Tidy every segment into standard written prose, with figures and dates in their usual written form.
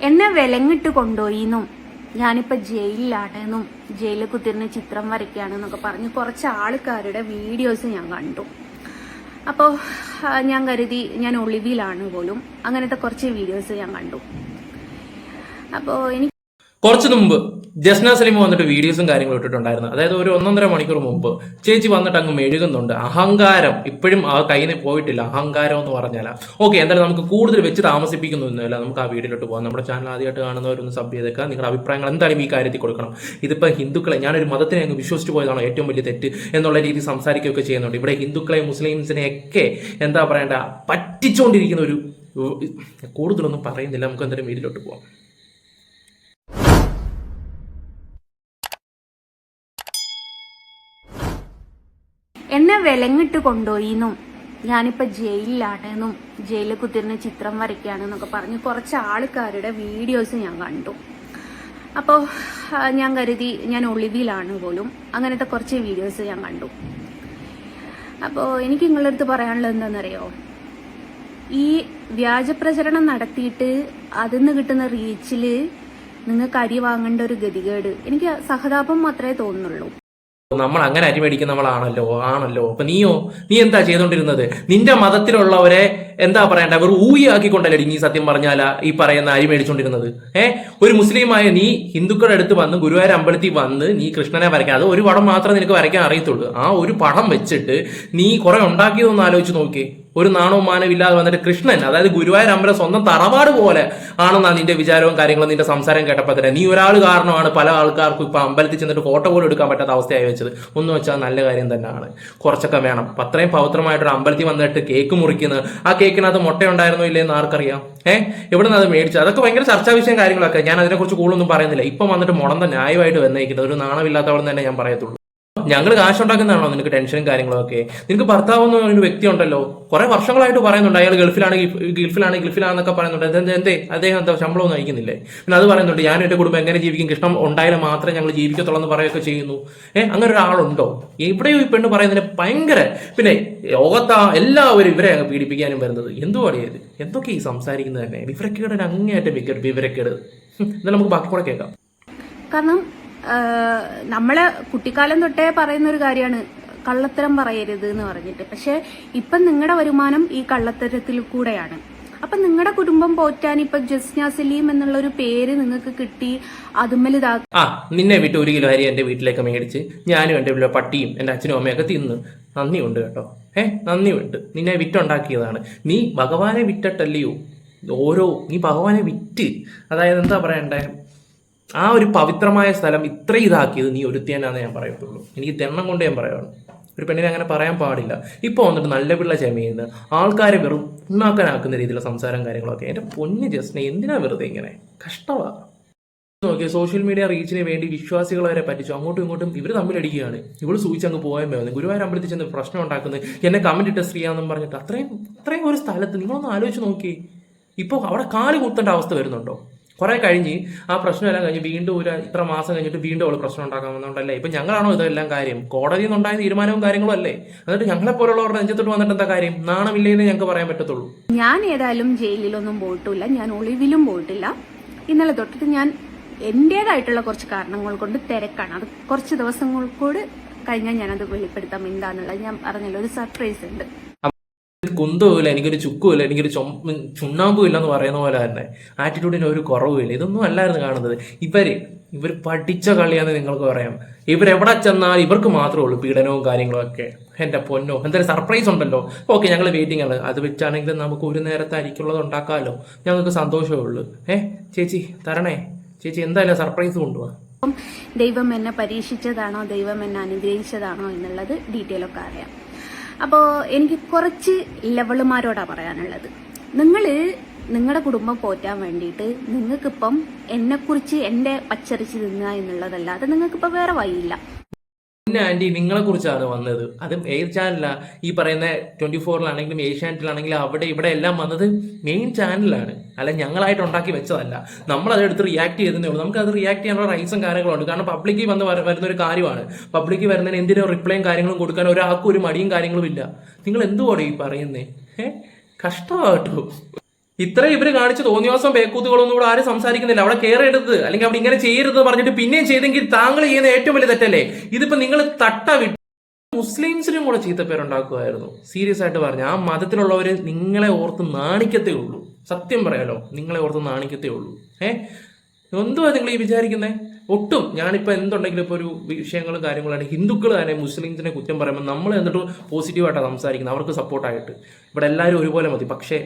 എന്നെ വിലങ്ങിട്ട് കൊണ്ടുപോയിന്നും ഞാനിപ്പോ ജയിലിലാണെന്നും ജയിലിൽ കുത്തിരുന്ന് ചിത്രം വരയ്ക്കുകയാണെന്നൊക്കെ പറഞ്ഞ് കുറച്ച് ആൾക്കാരുടെ വീഡിയോസ് ഞാൻ കണ്ടു. അപ്പോൾ ഞാൻ കരുതി ഞാൻ ഒളിവിലാണ് പോലും. അങ്ങനത്തെ കുറച്ച് വീഡിയോസ് ഞാൻ കണ്ടു. അപ്പോൾ എനിക്ക് കുറച്ചു മുമ്പ് ജസ്ന സലീം വന്നിട്ട് വീഡിയോസും കാര്യങ്ങളും ഇട്ടിട്ടുണ്ടായിരുന്നു. അതായത് ഒരു 1.5 മണിക്കൂർ മുമ്പ് ചേച്ചി വന്നിട്ട് അങ്ങ് മെഴുകുന്നുണ്ട്. അഹങ്കാരം ഇപ്പോഴും ആ കയ്യിൽ നിന്ന് പോയിട്ടില്ല. അഹങ്കാരം എന്ന് പറഞ്ഞാൽ ഓക്കെ. എന്തായാലും നമുക്ക് കൂടുതൽ വെച്ച് താമസിപ്പിക്കുന്നൊന്നുമില്ല. നമുക്ക് ആ വീഡിയോയിലോട്ട് പോകാം. നമ്മുടെ ചാനൽ ആദ്യമായിട്ട് കാണുന്നവരൊന്ന് സബ് ചെയ്തേക്കുക. നിങ്ങളുടെ അഭിപ്രായങ്ങൾ എന്തായാലും ഈ കാര്യത്തിൽ കൊടുക്കണം. ഇതിപ്പോൾ ഹിന്ദുക്കളെ ഞാനൊരു മതത്തിനെ അങ്ങ് വിശ്വസിച്ച് പോയതാണോ ഏറ്റവും വലിയ തെറ്റ് എന്നുള്ള രീതിയിൽ സംസാരിക്കുകയൊക്കെ ചെയ്യുന്നുണ്ട്. ഇവിടെ ഹിന്ദുക്കളെ മുസ്ലിംസിനെയൊക്കെ എന്താ പറയേണ്ട പറ്റിച്ചുകൊണ്ടിരിക്കുന്ന ഒരു കൂടുതലൊന്നും പറയുന്നില്ല. നമുക്ക് എന്തായാലും വീഡിയോയിലോട്ട് പോകാം. എന്നെ വിലങ്ങിട്ട് കൊണ്ടുപോയിന്നും ഞാനിപ്പോ ജയിലിലാണെന്നും ജയിലിൽ കുത്തിരുന്ന് ചിത്രം വരയ്ക്കുകയാണെന്നൊക്കെ പറഞ്ഞ് കുറച്ച് ആൾക്കാരുടെ വീഡിയോസ് ഞാൻ കണ്ടു. അപ്പോൾ ഞാൻ കരുതി ഞാൻ ഒളിവിലാണ് പോലും. അങ്ങനത്തെ കുറച്ച് വീഡിയോസ് ഞാൻ കണ്ടു. അപ്പോൾ എനിക്ക് നിങ്ങളുടെ അടുത്ത് പറയാനുള്ളത് എന്താണെന്നറിയോ, ഈ വ്യാജപ്രചരണം നടത്തിയിട്ട് അതിന്ന് കിട്ടുന്ന റീച്ചില് നിങ്ങൾക്ക് അരി വാങ്ങേണ്ട ഒരു ഗതികേട് എനിക്ക് സഹതാപം മാത്രമേ തോന്നുന്നുള്ളൂ. നമ്മൾ അങ്ങനെ അരിമേടിക്കുന്ന ആണല്ലോ. അപ്പൊ നീ എന്താ ചെയ്തോണ്ടിരുന്നത്? നിന്റെ മതത്തിലുള്ളവരെ എന്താ പറയണ്ട അവർ ഊയാക്കിക്കൊണ്ടല്ലേ നീ സത്യം പറഞ്ഞാല ഈ പറയുന്ന അരി മേടിച്ചോണ്ടിരുന്നത്? ഒരു മുസ്ലിമായ നീ ഹിന്ദുക്കളുടെ അടുത്ത് വന്ന് ഗുരുവായൂർ അമ്പലത്തിൽ വന്ന് നീ കൃഷ്ണനെ വരയ്ക്കാൻ, അത് ഒരു പടം മാത്രമേ നിനക്ക് വരയ്ക്കാൻ അറിയത്തുള്ളൂ. ആ ഒരു പടം വെച്ചിട്ട് നീ കുറെ ഉണ്ടാക്കിയതൊന്ന് ആലോചിച്ച് നോക്കിയേ. ഒരു നാണവും മാനവും ഇല്ലാതെ വന്നിട്ട് കൃഷ്ണൻ, അതായത് ഗുരുവായൂർ അമ്പലം സ്വന്തം തറവാട് പോലെ ആണെന്നാണ് നിന്റെ വിചാരവും കാര്യങ്ങളും നിന്റെ സംസാരം കേട്ടപ്പോൾ തന്നെ. നീ ഒരാൾ കാരണമാണ് പല ആൾക്കാർക്കും ഇപ്പൊ അമ്പലത്തിൽ ചെന്നിട്ട് ഫോട്ടോ പോലും എടുക്കാൻ പറ്റാത്ത അവസ്ഥയായി വെച്ചത്. ഒന്ന് വെച്ചാൽ നല്ല കാര്യം തന്നെയാണ്, കുറച്ചൊക്കെ വേണം. അത്രയും പവിത്രമായിട്ടൊരു അമ്പലത്തിൽ വന്നിട്ട് കേക്ക് മുറിക്കുന്നത്, ആ കേക്കിനകത്ത് മുട്ട ഉണ്ടായിരുന്നോ ഇല്ലെന്ന് ആർക്കറിയാം? എവിടെ നിന്ന് അത് മേടിച്ചത്? അതൊക്കെ ഭയങ്കര ചർച്ചാ വിഷയം കാര്യങ്ങളൊക്കെ. ഞാൻ അതിനെക്കുറിച്ച് കൂടുതലൊന്നും പറയുന്നില്ല. ഇപ്പം വന്നിട്ട് മുളന്ത ന്യായമായിട്ട് വന്നേക്കുന്നത് ഒരു നാണമില്ലാത്തവളെന്ന് തന്നെ ഞാൻ പറയത്തുള്ളൂ. ഞങ്ങൾ കാശുണ്ടാക്കുന്നതാണോ നിനക്ക് ടെൻഷനും കാര്യങ്ങളും ഒക്കെ? നിനക്ക് ഭർത്താവ് എന്ന് ഒരു വ്യക്തി ഉണ്ടല്ലോ, കുറെ വർഷങ്ങളായിട്ട് പറയുന്നുണ്ട് അയാൾ ഗൾഫിലാണെന്നൊക്കെ പറയുന്നുണ്ട്. എന്തേ അദ്ദേഹം എന്താ ശമ്പളമൊന്നും അയക്കുന്നില്ലേ? പിന്നെ അത് പറയുന്നുണ്ട് ഞാൻ എന്റെ കുടുംബം എങ്ങനെ ജീവിക്കും, കൃഷ്ണം ഉണ്ടായാലും മാത്രമേ ഞങ്ങൾ ജീവിക്കത്തുള്ളൂ എന്ന് പറയുകയൊക്കെ ചെയ്യുന്നു. അങ്ങനെ ഒരാളുണ്ടോ? എവിടെയോ ഈ പെണ്ണ് പറയുന്നതിന് ഭയങ്കര. പിന്നെ ലോകത്താ എല്ലാവരും ഇവരെ പീഡിപ്പിക്കാനും വരുന്നത് എന്തുവാണ് ഇത്? എന്തൊക്കെ ഈ സംസാരിക്കുന്നത് തന്നെ വിവരക്കേട്, അങ്ങേയറ്റം വിവരക്കേട്. എന്നാലും നമുക്ക് ബാക്കി കൂടെ കേൾക്കാം. കാരണം നമ്മളെ കുട്ടിക്കാലം തൊട്ടേ പറയുന്ന ഒരു കാര്യമാണ് കള്ളത്തരം പറയരുത് എന്ന് പറഞ്ഞിട്ട്. പക്ഷെ ഇപ്പം നിങ്ങളുടെ വരുമാനം ഈ കള്ളത്തരത്തിൽ കൂടെയാണ്. അപ്പൊ നിങ്ങളുടെ കുടുംബം പോറ്റാൻ ഇപ്പൊ ജസ്ന സലീം എന്നുള്ള ഒരു പേര് നിങ്ങൾക്ക് കിട്ടി. നിന്നെ വിട്ട് 1 കിലോ അരി എന്റെ വീട്ടിലേക്ക് മേടിച്ച് ഞാനും എന്റെ പട്ടിയും എന്റെ അച്ഛനും അമ്മയൊക്കെ തിന്ന്. നന്ദിയുണ്ട് കേട്ടോ. നന്ദിയുണ്ട്. നിന്നെ വിറ്റുണ്ടാക്കിയതാണ്. നീ ഭഗവാനെ വിറ്റിട്ടല്ലയോ നീ ഭഗവാനെ വിറ്റ്, അതായത് എന്താ പറയണ്ടേ, ആ ഒരു പവിത്രമായ സ്ഥലം ഇത്ര ഇതാക്കിയത് നീ ഒരുത്തിയാണെന്ന് ഞാൻ പറയത്തുള്ളൂ. എനിക്ക് തെണ്ണം കൊണ്ട് ഞാൻ പറയുകയാണ്. ഒരു പെണ്ണിനെ അങ്ങനെ പറയാൻ പാടില്ല. ഇപ്പോൾ വന്നിട്ട് നല്ല പിള്ള ചെമയുന്ന ആൾക്കാരെ വെറും ഉണ്ണാക്കാനാക്കുന്ന രീതിയിലുള്ള സംസാരം കാര്യങ്ങളൊക്കെ. എൻ്റെ പൊന്ന് ജസ്നെ എന്തിനാ വെറുതെ ഇങ്ങനെ? കഷ്ടമാണ്. നോക്കിയാൽ സോഷ്യൽ മീഡിയ റീച്ചിന് വേണ്ടി വിശ്വാസികളെ വരെ പറ്റിച്ചു. അങ്ങോട്ടും ഇങ്ങോട്ടും ഇവർ തമ്മിലടിക്കുകയാണ്. ഇവള് സൂചിച്ചങ്ങ് പോയാൽ മതി. ഗുരുവായൂർ അമ്പലത്തിൽ ചെന്ന് പ്രശ്നം ഉണ്ടാക്കുന്നത്, എന്നെ കമന്റ് ടെസ്റ്റ് ചെയ്യാമെന്നും പറഞ്ഞിട്ട് അത്രയും ഒരു സ്ഥലത്ത് നിങ്ങളൊന്ന് ആലോചിച്ച് നോക്കി. ഇപ്പോൾ അവിടെ കാല് കുത്തേണ്ട അവസ്ഥ വരുന്നുണ്ടോ? കുറെ കഴിഞ്ഞ് ആ പ്രശ്നമെല്ലാം കഴിഞ്ഞ് വീണ്ടും ഇത്ര മാസം കഴിഞ്ഞിട്ട് വീണ്ടും അവൾ പ്രശ്നം ഉണ്ടാക്കാൻ വന്നോണ്ടല്ലേ ഇപ്പൊ ഞങ്ങളാണോ ഇതെല്ലാം കാര്യം? കോടതിയിൽ നിന്നുണ്ടായ തീരുമാനവും കാര്യങ്ങളും അല്ലേ? എന്നിട്ട് ഞങ്ങളെ പോലുള്ളവരുടെ നെഞ്ചത്തോട്ട് വന്നിട്ട് എന്താ കാര്യം? നാണമില്ലേന്ന് ഞങ്ങൾക്ക് പറയാൻ പറ്റത്തുള്ളൂ. ഞാൻ ഏതായാലും ജയിലിലൊന്നും പോയിട്ടില്ല, ഞാൻ ഒളിവിലും പോയിട്ടില്ല. ഇന്നലെ തൊട്ടിട്ട് ഞാൻ എന്റേതായിട്ടുള്ള കുറച്ച് കാരണങ്ങൾ കൊണ്ട് തിരക്കാണ്. അത് കുറച്ച് ദിവസങ്ങൾ കൂടി കഴിഞ്ഞാൽ ഞാനത് വെളിപ്പെടുത്താം എന്താന്നുള്ളത്. ഞാൻ പറഞ്ഞല്ലോ, ഒരു സർപ്രൈസ് ഉണ്ട്. കുന്തവുമില്ല, എനിക്കൊരു ചുക്കുമില്ല, എനിക്കൊരു ചുണ്ണാമ്പും ഇല്ലെന്ന് പറയുന്ന പോലെ തന്നെ ആറ്റിറ്റ്യൂഡിന് ഒരു കുറവുമില്ല. ഇതൊന്നും അല്ലായിരുന്നു കാണുന്നത്. ഇവർ പഠിച്ച കളിയാന്ന് നിങ്ങൾക്ക് പറയാം. ഇവരെവിടെ ചെന്നാൽ ഇവർക്ക് മാത്രമേ ഉള്ളൂ പീഡനവും കാര്യങ്ങളും ഒക്കെ. എൻ്റെ പൊന്നോ, എന്തായാലും സർപ്രൈസ് ഉണ്ടല്ലോ. ഓക്കെ, ഞങ്ങൾ വെയിറ്റിംഗ് ആണ്. അത് വെച്ചാണെങ്കിലും നമുക്ക് ഒരു നേരത്തെ അരിക്കുള്ളത് ഉണ്ടാക്കാമല്ലോ. ഞങ്ങൾക്ക് സന്തോഷമേ ഉള്ളൂ. ചേച്ചി തരണേ. ചേച്ചി എന്തായാലും സർപ്രൈസ് കൊണ്ടുപോവാ. ദൈവം എന്നെ പരീക്ഷിച്ചതാണോ, ദൈവം എന്നെ അനുഗ്രഹിച്ചതാണോ എന്നുള്ളത് ഡീറ്റെയിൽ ഒക്കെ അറിയാം. അപ്പോൾ എനിക്ക് കുറച്ച് ലെവളുമാരോടാണ് പറയാനുള്ളത്. നിങ്ങളുടെ കുടുംബം പോറ്റാൻ വേണ്ടിയിട്ട് നിങ്ങൾക്കിപ്പം എന്നെക്കുറിച്ച് എൻ്റെ പച്ചരിച്ച് തിന്നുക എന്നുള്ളതല്ലാതെ നിങ്ങൾക്കിപ്പോൾ വേറെ വഴിയില്ല. പിന്നെ ആന്റി നിങ്ങളെ കുറിച്ചാണ് വന്നത്. അതും ഏത് ചാനലാ? ഈ പറയുന്ന 24-ലാണെങ്കിലും ഏഷ്യാനെറ്റിലാണെങ്കിലും അവിടെ ഇവിടെ എല്ലാം വന്നത് മെയിൻ ചാനലാണ്. അല്ല ഞങ്ങളായിട്ട് ഉണ്ടാക്കി വെച്ചതല്ല. നമ്മളതെടുത്ത് റിയാക്ട് ചെയ്തതേ ഉള്ളൂ. നമുക്ക് അത് റിയാക്ട് ചെയ്യാനുള്ള റൈറ്റ്സും കാര്യങ്ങളുണ്ട്. കാരണം പബ്ലിക്കിൽ വരുന്ന ഒരു കാര്യമാണ്. പബ്ലിക്കിൽ വരുന്നതിന് എന്തിനും റിപ്ലൈയും കാര്യങ്ങളും കൊടുക്കാൻ ഒരാൾക്കും ഒരു മടിയും കാര്യങ്ങളും ഇല്ല. നിങ്ങൾ എന്തുവാണ് ഈ പറയുന്നേ? കഷ്ടമാട്ടോ. ഇത്രയും ഇവര് കാണിച്ച തോന്നിവാസം പേക്കൂത്തുകളൊന്നും കൂടെ ആരും സംസാരിക്കുന്നില്ല. അവിടെ കയറരുത് അല്ലെങ്കിൽ അവിടെ ഇങ്ങനെ ചെയ്യരുത് പറഞ്ഞിട്ട് പിന്നെയും ചെയ്തെങ്കിൽ താങ്കൾ ചെയ്യുന്ന ഏറ്റവും വലിയ തെറ്റല്ലേ? ഇതിപ്പോ നിങ്ങൾ വിട്ട് മുസ്ലിംസിനും കൂടെ ചീത്തപ്പേരുണ്ടാക്കുമായിരുന്നു. സീരിയസ് ആയിട്ട് പറഞ്ഞു, ആ മതത്തിലുള്ളവര് നിങ്ങളെ ഓർത്ത് നാണിക്കത്തേ ഉള്ളൂ. സത്യം പറയാലോ, നിങ്ങളെ ഓർത്ത് നാണിക്കത്തേ ഉള്ളൂ. എന്തുവാ നിങ്ങൾ ഈ വിചാരിക്കുന്നത്? ഒട്ടും ഞാനിപ്പോൾ എന്തുണ്ടെങ്കിലും ഇപ്പോൾ ഒരു വിഷയങ്ങളും കാര്യങ്ങളാണ് ഹിന്ദുക്കൾ തന്നെ മുസ്ലിംസിനെ കുറ്റം പറയുമ്പോൾ നമ്മൾ എന്നിട്ട് പോസിറ്റീവായിട്ടാണ് സംസാരിക്കുന്നത്, അവർക്ക് സപ്പോർട്ടായിട്ട്. ഇവിടെ എല്ലാവരും ഒരുപോലെ മതി. പക്ഷേ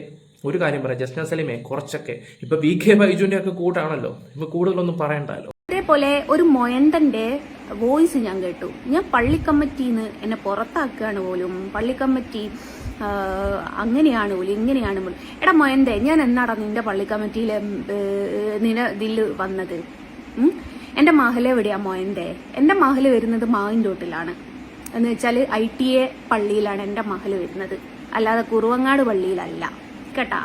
ഒരു കാര്യം പറയാം, ജസ്ന സലീമേ, കുറച്ചൊക്കെ ഇപ്പൊ VK ബൈജുവിന്റെ ഒക്കെ കൂട്ടാണല്ലോ, ഇപ്പൊ കൂടുതലൊന്നും പറയണ്ടല്ലോ. അതേപോലെ ഒരു മൊയന്തന്റെ വോയിസ് ഞാൻ കേട്ടു. ഞാൻ പള്ളിക്കമ്മിറ്റിന്ന് എന്നെ പുറത്താക്കുകയാണ് പോലും, പള്ളിക്കമ്മിറ്റി അങ്ങനെയാണ് പോലും ഇങ്ങനെയാണ് പോലും. എടാ മൊയന്തേ, ഞാൻ എന്നാടാ നിന്റെ പള്ളിക്കമ്മിറ്റിയിലെ ഇതിൽ വന്നത്? എന്റെ മഹൽ എവിടെയാ മൊയന്തേ? എന്റെ മഹൽ വരുന്നത് മാവിൻതോട്ടിലാണ്. എന്ന് വെച്ചാൽ ITA പള്ളിയിലാണ് എന്റെ മഹൽ വരുന്നത്, അല്ലാതെ കുറുവങ്ങാട് പള്ളിയിലല്ല കേട്ടാ.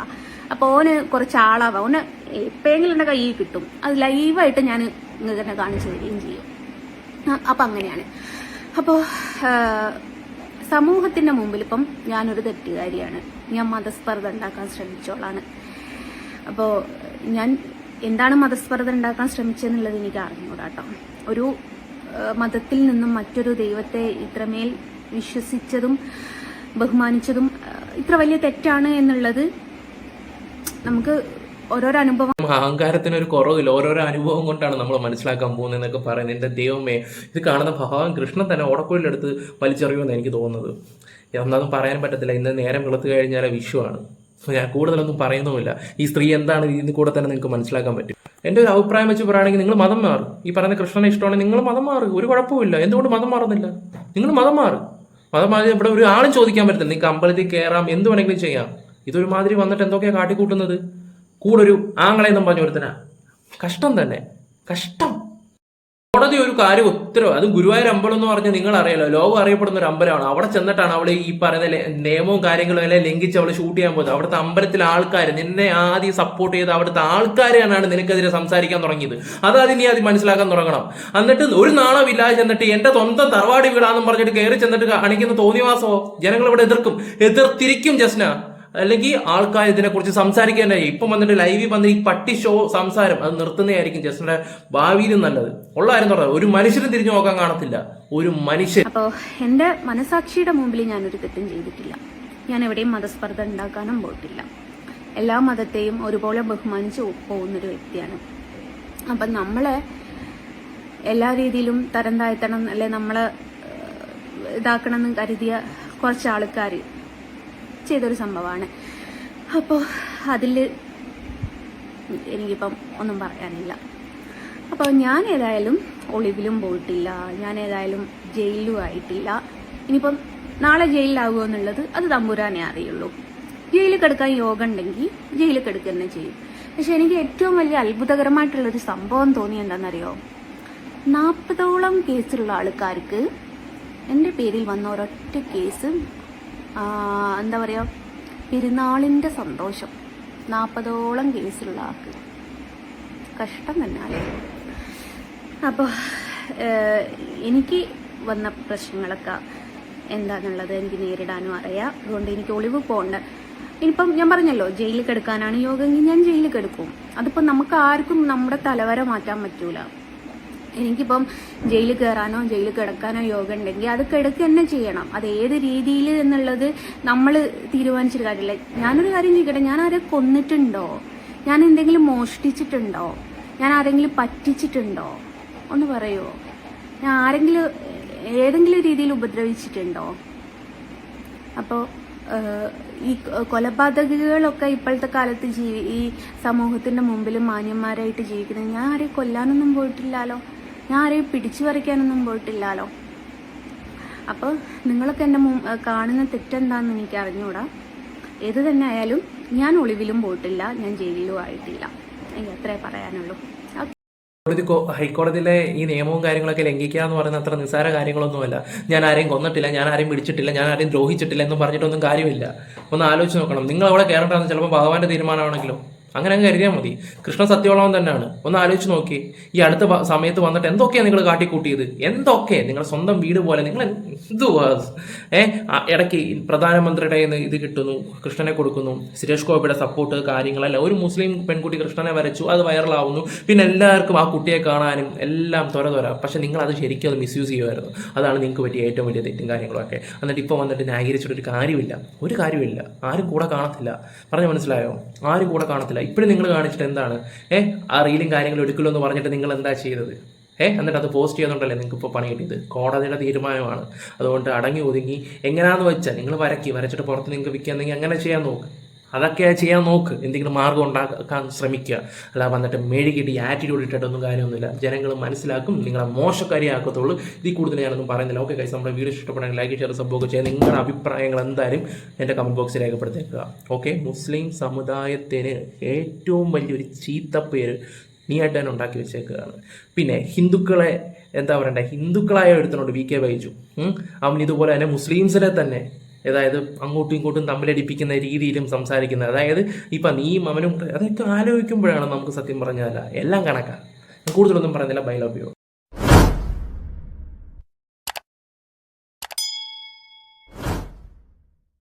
അപ്പൊ ഓന് കുറച്ച് ആളാവാ, ഓന് എപ്പോഴെങ്കിലും എന്റെ കയ്യിൽ കിട്ടും, അത് ലൈവായിട്ട് ഞാൻ നിങ്ങൾക്ക് തന്നെ കാണിച്ചു തരികയും ചെയ്യും. അപ്പൊ അങ്ങനെയാണ്. അപ്പോ സമൂഹത്തിന്റെ മുമ്പിൽ ഇപ്പം ഞാനൊരു തെറ്റുകാരിയാണ്, ഞാൻ മതസ്പർദ്ധ ഉണ്ടാക്കാൻ ശ്രമിച്ചോളാണ്. അപ്പോ ഞാൻ എന്താണ് മതസ്പർദ്ധ ഉണ്ടാക്കാൻ ശ്രമിച്ചെന്നുള്ളത് എനിക്ക് അറിഞ്ഞൂടാട്ടോ. ഒരു മതത്തിൽ നിന്നും മറ്റൊരു ദൈവത്തെ ഇത്രമേൽ വിശ്വസിച്ചതും ബഹുമാനിച്ചതും ഇത്ര വലിയ തെറ്റാണ് എന്നുള്ളത് നമുക്ക് ഓരോരോ അനുഭവം. അഹങ്കാരത്തിന് ഒരു കുറവില്ല, ഓരോരോ അനുഭവം കൊണ്ടാണ് നമ്മൾ മനസ്സിലാക്കാൻ പോകുന്നതെന്നൊക്കെ പറയുന്നത്. എന്റെ ദൈവമേ, ഇത് കാണുന്ന ഭഗവാൻ കൃഷ്ണൻ തന്നെ ഓടക്കുഴലെടുത്ത് വലിച്ചെറിയുമെന്ന് എനിക്ക് തോന്നുന്നത്. ഒന്നും പറയാൻ പറ്റത്തില്ല. ഇന്ന് നേരം വെളുത്തു കഴിഞ്ഞാൽ വിഷുവാണ്. ഞാൻ കൂടുതലൊന്നും പറയുന്നുമില്ല. ഈ സ്ത്രീ എന്താണ് ഇതിൽ കൂടെ തന്നെ നിങ്ങൾക്ക് മനസ്സിലാക്കാൻ പറ്റും. എൻ്റെ ഒരു അഭിപ്രായം വെച്ച് പറയുകയാണെങ്കിൽ നിങ്ങൾ മതം മാറും. ഈ പറയുന്ന കൃഷ്ണനെ ഇഷ്ടമാണെങ്കിൽ നിങ്ങൾ മതം മാറും, ഒരു കുഴപ്പമില്ല. എന്തുകൊണ്ട് മതം മാറുന്നില്ല? നിങ്ങൾ മതം മാറും. മതം മാറി ഇവിടെ ഒരു ആളും ചോദിക്കാൻ പറ്റത്തില്ല. നിങ്ങൾക്ക് അമ്പലത്തിൽ കയറാം, എന്ത് വേണമെങ്കിലും ചെയ്യാം. ഇതൊരുമാതിരി വന്നിട്ട് എന്തൊക്കെയാ കാട്ടിക്കൂട്ടുന്നത്? കൂടെ ഒരു ആങ്ങളെന്നും പറഞ്ഞ ഒരുത്തനാ. കഷ്ടം തന്നെ, കഷ്ടം. കോടതി ഒരു കാര്യം ഉത്തരവ്, അത് ഗുരുവായൂർ അമ്പലം എന്ന് പറഞ്ഞാൽ നിങ്ങൾ അറിയാലോ, ലോകം അറിയപ്പെടുന്ന ഒരു അമ്പലമാണ്. അവിടെ ചെന്നിട്ടാണ് അവള് ഈ പറയുന്ന നിയമവും കാര്യങ്ങളും എല്ലാം ലംഘിച്ച് അവള് ഷൂട്ട് ചെയ്യാൻ പോകുന്നത്. അവിടുത്തെ അമ്പലത്തിലെ ആൾക്കാർ, നിന്നെ ആദ്യം സപ്പോർട്ട് ചെയ്ത് അവിടുത്തെ ആൾക്കാരെയാണ് നിനക്കെതിരെ സംസാരിക്കാൻ തുടങ്ങിയത്. നീ ആദ്യം മനസ്സിലാക്കാൻ തുടങ്ങണം. എന്നിട്ട് ഒരു നാണമില്ലാതെ ചെന്നിട്ട് എന്റെ സ്വന്തം തറവാടി വീടാന്നും പറഞ്ഞിട്ട് കയറി ചെന്നിട്ട് കാണിക്കുന്ന തോന്നിവാസമോ ജനങ്ങൾ ഇവിടെ എതിർത്തിരിക്കും ജസ്ന. അല്ലെങ്കിൽ ആൾക്കാർ ഇതിനെക്കുറിച്ച് സംസാരിക്കാനായി ഇപ്പം വന്നിട്ട് ലൈവിൽ വന്ന് ഈ പട്ടി ഷോ സംസാരം അത് നിർത്തുന്നതായിരിക്കും ജസ്റ്റിന്റെ ഭാവിയിലും നല്ലത്. ഉള്ള കാര്യം പറഞ്ഞത്, ഒരു മനുഷ്യരും തിരിഞ്ഞു നോക്കാൻ കാണത്തില്ല, ഒരു മനുഷ്യൻ. അപ്പോ എന്റെ മനസാക്ഷിയുടെ മുമ്പിൽ ഞാനൊരു തെറ്റും ചെയ്തിട്ടില്ല. ഞാൻ എവിടെയും മതസ്പർദ്ധ ഉണ്ടാക്കാനും പോയിട്ടില്ല. എല്ലാ മതത്തെയും ഒരുപോലെ ബഹുമാനിച്ച് പോകുന്നൊരു വ്യക്തിയാണ്. അപ്പം നമ്മളെ എല്ലാ രീതിയിലും തരം താഴ്ത്തണം, അല്ലെ നമ്മളെ ഇതാക്കണം എന്ന് കരുതിയ കുറച്ച് ആൾക്കാർ ചെയ്തൊരു സംഭവമാണ്. അപ്പോൾ അതിൽ എനിക്കിപ്പം ഒന്നും പറയാനില്ല. അപ്പോൾ ഞാൻ ഏതായാലും ഒളിവിലും പോയിട്ടില്ല, ഞാൻ ഏതായാലും ജയിലിലും ആയിട്ടില്ല. ഇനിയിപ്പം നാളെ ജയിലിലാവുമോ എന്നുള്ളത് അത് തമ്പുരാനെ അറിയുള്ളൂ. ജയിലിൽ കിടക്കാൻ യോഗ ഉണ്ടെങ്കിൽ ജയിലിൽ കിടക്കുക തന്നെ ചെയ്യും. പക്ഷെ എനിക്ക് ഏറ്റവും വലിയ അത്ഭുതകരമായിട്ടുള്ളൊരു സംഭവം തോന്നി എന്താണെന്നറിയോ? 40ഓളം കേസുള്ള ആൾക്കാർക്ക് എൻ്റെ പേരിൽ വന്ന ഒരൊറ്റ കേസ്, എന്താ പറയുക, പെരുന്നാളിൻ്റെ സന്തോഷം. 40ഓളം കേസുള്ള ആൾക്ക് കഷ്ടം തന്നെ അല്ലേ? അപ്പോൾ എനിക്ക് വന്ന പ്രശ്നങ്ങളൊക്കെ എന്താണെന്നുള്ളത് എനിക്ക് നേരിടാനും അറിയാം. അതുകൊണ്ട് എനിക്ക് ഒളിവ് പോകണ്ട. ഇനിയിപ്പം ഞാൻ പറഞ്ഞല്ലോ, ജയിലിൽ കിടക്കാനാണ് യോഗമെങ്കിൽ ഞാൻ ജയിലിൽ കിടക്കും. അതിപ്പോൾ നമുക്ക് ആർക്കും നമ്മുടെ തലവര മാറ്റാൻ പറ്റൂല. എനിക്കിപ്പം ജയിലിൽ കയറാനോ ജയിലിൽ കിടക്കാനോ യോഗ ഉണ്ടെങ്കിൽ അത് കിടക്കുക തന്നെ ചെയ്യണം. അത് ഏത് രീതിയിൽ എന്നുള്ളത് നമ്മൾ തീരുമാനിച്ചിട്ട് കാര്യമില്ല. ഞാനൊരു കാര്യം ചോദിക്കട്ടെ, ഞാൻ ആരെ കൊന്നിട്ടുണ്ടോ? ഞാൻ എന്തെങ്കിലും മോഷ്ടിച്ചിട്ടുണ്ടോ? ഞാൻ ആരെങ്കിലും പറ്റിച്ചിട്ടുണ്ടോ? ഒന്ന് പറയുമോ? ഞാൻ ആരെങ്കിലും ഏതെങ്കിലും രീതിയിൽ ഉപദ്രവിച്ചിട്ടുണ്ടോ? അപ്പോൾ ഈ കൊലപാതകികളൊക്കെ ഇപ്പോഴത്തെ കാലത്ത് ഈ സമൂഹത്തിന്റെ മുമ്പിൽ മാന്യന്മാരായിട്ട് ജീവിക്കുന്നത്. ഞാൻ ആരെയും കൊല്ലാനൊന്നും പോയിട്ടില്ലല്ലോ, ഞാൻ ആരെയും പിടിച്ചു പറിക്കാനൊന്നും പോയിട്ടില്ലല്ലോ. അപ്പോൾ നിങ്ങളൊക്കെ എൻ്റെ കാണുന്ന തെറ്റെന്താണെന്ന് എനിക്ക് അറിഞ്ഞൂടാ. ഏത് തന്നെ ആയാലും ഞാൻ ഒളിവിലും പോയിട്ടില്ല, ഞാൻ ജയിലിലും ആയിട്ടില്ല. എനിക്ക് അത്രേ പറയാനുള്ളൂ. ഹൈക്കോടതിയിലെ ഈ നിയമവും കാര്യങ്ങളൊക്കെ ലംഘിക്കുക എന്ന് പറയുന്ന അത്ര നിസ്സാര കാര്യങ്ങളൊന്നുമല്ല. ഞാൻ ആരെയും കൊന്നിട്ടില്ല, ഞാൻ ആരെയും പിടിച്ചിട്ടില്ല, ഞാൻ ആരെയും ദ്രോഹിച്ചിട്ടില്ല എന്ന് പറഞ്ഞിട്ടൊന്നും കാര്യമില്ല. ഒന്ന് ആലോചിച്ച് നോക്കണം. നിങ്ങൾ അവിടെ കയറേണ്ടതെന്ന് ചിലപ്പോൾ ഭഗവാന്റെ തീരുമാനമാണെങ്കിലും അങ്ങനെ അങ്ങ് കരുതിയാൽ മതി. കൃഷ്ണൻ സത്യമുള്ളവൻ തന്നെയാണ്. ഒന്ന് ആലോചിച്ച് നോക്കി, ഈ അടുത്ത സമയത്ത് വന്നിട്ട് എന്തൊക്കെയാണ് നിങ്ങൾ കാട്ടിക്കൂട്ടിയത്? എന്തൊക്കെ നിങ്ങളുടെ സ്വന്തം വീട് പോലെ നിങ്ങൾ എന്തുവാ ഇടയ്ക്ക് പ്രധാനമന്ത്രിയുടെ കയ്യിൽ നിന്ന് ഇത് കിട്ടുന്നു, കൃഷ്ണനെ കൊടുക്കുന്നു, സുരേഷ് ഗോപിയുടെ സപ്പോർട്ട് കാര്യങ്ങളെല്ലാം. ഒരു മുസ്ലിം പെൺകുട്ടി കൃഷ്ണനെ വരച്ചു, അത് വൈറലാവുന്നു, പിന്നെ എല്ലാവർക്കും ആ കുട്ടിയെ കാണാനും എല്ലാം തൊര. പക്ഷെ നിങ്ങൾ അത് ശരിക്കും അത് മിസ്യൂസ് ചെയ്യുമായിരുന്നു. അതാണ് നിങ്ങൾക്ക് പറ്റിയ ഏറ്റവും വലിയ തെറ്റും കാര്യങ്ങളൊക്കെ. എന്നിട്ട് ഇപ്പോൾ വന്നിട്ട് ന്യായീകരിച്ചിട്ടൊരു കാര്യമില്ല, ഒരു കാര്യമില്ല. ആരും കൂടെ കാണത്തില്ല. പറഞ്ഞ് മനസ്സിലായോ? ആരും കൂടെ കാണത്തില്ല. ഇപ്പോഴും നിങ്ങൾ കാണിച്ചിട്ട് എന്താണ്? ആ റീലും കാര്യങ്ങളും എടുക്കലോ എന്ന് പറഞ്ഞിട്ട് നിങ്ങൾ എന്താ ചെയ്തത്? എന്നിട്ട് അത് പോസ്റ്റ് ചെയ്യുന്നുണ്ടല്ലേ നിങ്ങൾക്ക് ഇപ്പോൾ പണി കിട്ടിയത്. കോടതിയുടെ തീരുമാനമാണ്. അതുകൊണ്ട് അടങ്ങി ഒതുങ്ങി എങ്ങനെയാണെന്ന് വെച്ചാൽ നിങ്ങൾ വരച്ചിട്ട് പുറത്ത് നിങ്ങൾക്ക് വിൽക്കുകയാണെങ്കിൽ അങ്ങനെ ചെയ്യാൻ നോക്ക്. അതൊക്കെ ചെയ്യാൻ നോക്ക്. എന്തെങ്കിലും മാർഗം ഉണ്ടാക്കാൻ ശ്രമിക്കുക. അല്ല വന്നിട്ട് മെഴുകിയിട്ട് ആറ്റിറ്റ്യൂഡ് ഇട്ടിട്ടൊന്നും കാര്യമൊന്നുമില്ല. ജനങ്ങൾ മനസ്സിലാക്കും, നിങ്ങളെ മോശക്കാരിയാക്കത്തുള്ളൂ. ഇതിൽ കൂടുതൽ ഞാനൊന്നും പറയുന്നില്ല. ഓക്കെ ഗൈസ്, നമ്മുടെ വീഡിയോ ഇഷ്ടപ്പെടാൻ ലൈക്ക്, ഷെയർ, സബ്ബൊക്കെ ചെയ്യാൻ. നിങ്ങളുടെ അഭിപ്രായങ്ങൾ എന്തായാലും എൻ്റെ കമൻറ്റ് ബോക്സിൽ രേഖപ്പെടുത്തേക്കുക. ഓക്കെ, മുസ്ലിം സമുദായത്തിന് ഏറ്റവും വലിയൊരു ചീത്തപ്പേര് നീയായിട്ട് തന്നെ ഉണ്ടാക്കി വെച്ചേക്കുകയാണ്. പിന്നെ ഹിന്ദുക്കളെ എന്താ പറയണ്ടേ, ഹിന്ദുക്കളായ ഒരുത്തനുണ്ട് VK ബൈജു. അവൻ ഇതുപോലെ തന്നെ മുസ്ലിംസിനെ തന്നെ അതായത് അങ്ങോട്ടും ഇങ്ങോട്ടും തമ്മിലടിപ്പിക്കുന്ന രീതിയിലും സംസാരിക്കുന്നത്. അതായത് ഇപ്പം നീയും അവനും അതൊക്കെ ആലോചിക്കുമ്പോഴാണ് നമുക്ക് സത്യം പറഞ്ഞാൽ എല്ലാം കണക്കാണ്. കൂടുതലൊന്നും പറയുന്നില്ല. Bye love you.